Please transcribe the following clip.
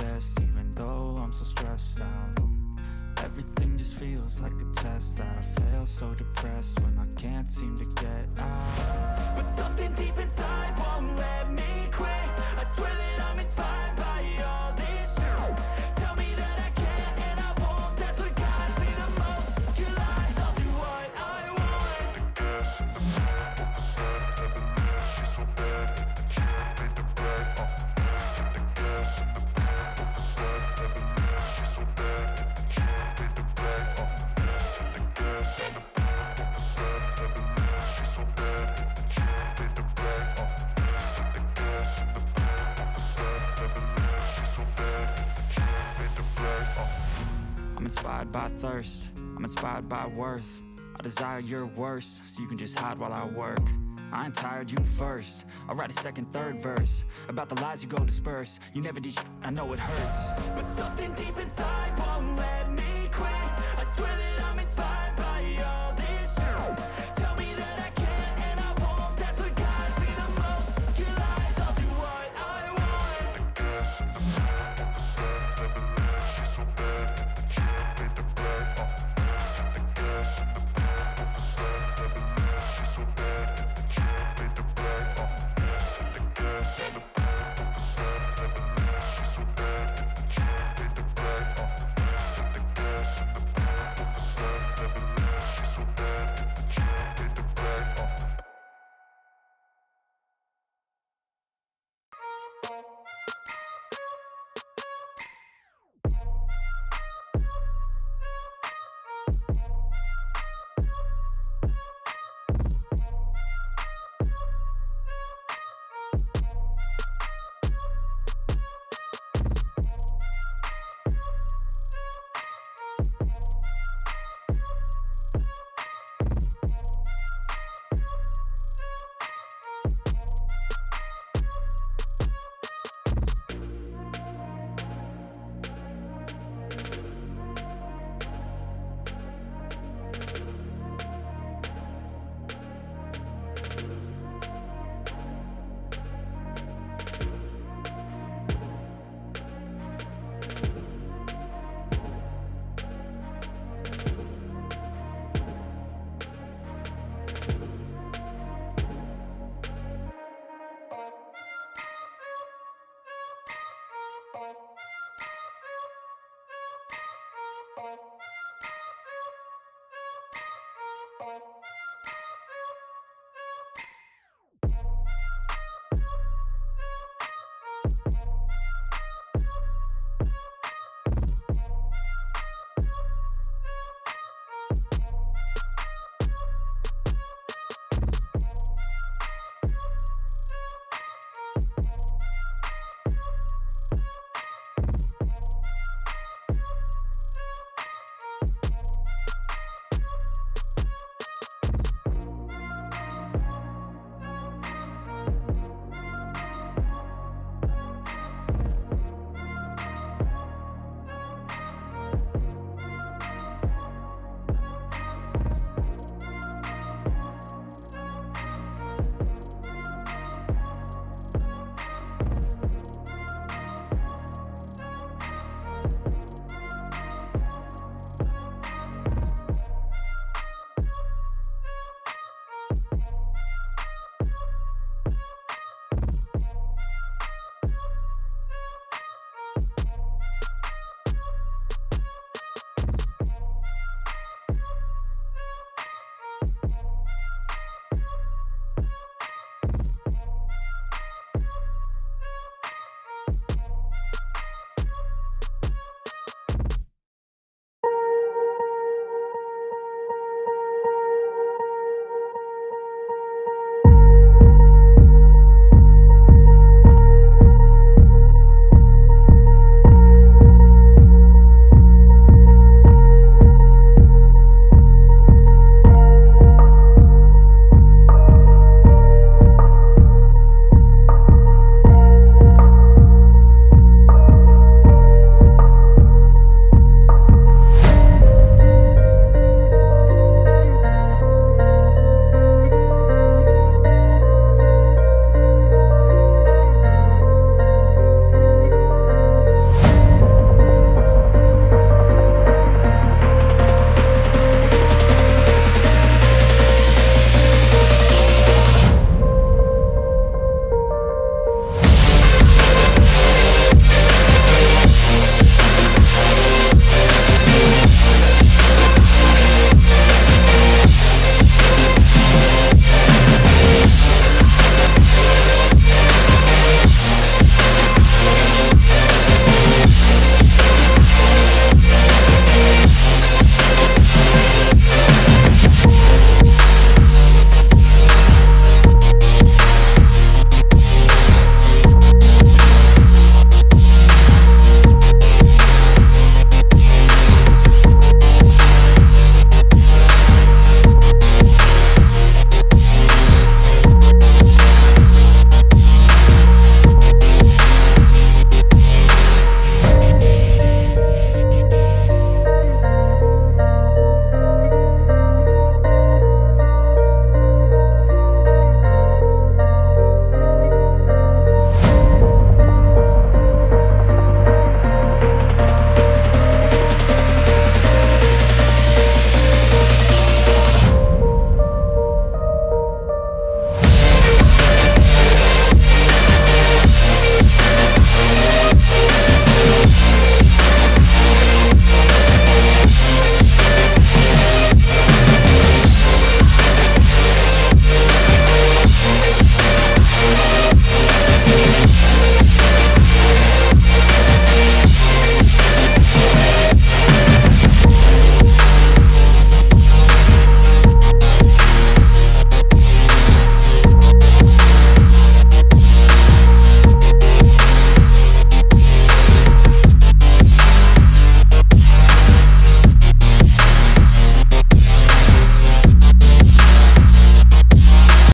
best, even though I'm so stressed out. Everything just feels like a test that I fail, so depressed when I can't seem to get out. But something deep inside won't let me quit. I swear that I'm inspired by all this shit. Tell me that I can't and I won't. That's what guides me the most. Your lies, I'll do what I want. The gas in the back of the set, never leave. She's so bad that the chick made the brag. The gas in the back of the set, never leave. She's so bad that the chick made the brag. The gas in the back of the set, never leave. She's so bad that the chick made the brag. The gas in the back of the set, never leave. She's so bad that the chick made the brag. I'm inspired by thirst, I'm inspired by worth. I desire your worst, so you can just hide while I work. I ain't tired, you first. I'll write a second, third verse about the lies you go disperse. You never did shit, I know it hurts. But something deep inside won't let me quit. I swear that I'm inspired by all this shit. Tell me that I can't and I won't. That's what guides me the most. Your lies, I'll do what I want. The gas in the back of the set, never leave. She's so bad that the chick made the brag. The gas in the back of the set, never leave. She's so bad that the chick made the brag. The gas in the back of the set, never leave. She's so bad that the chick made the brag. The gas in the back of the set, never leave. She's so bad that the chick made the brag.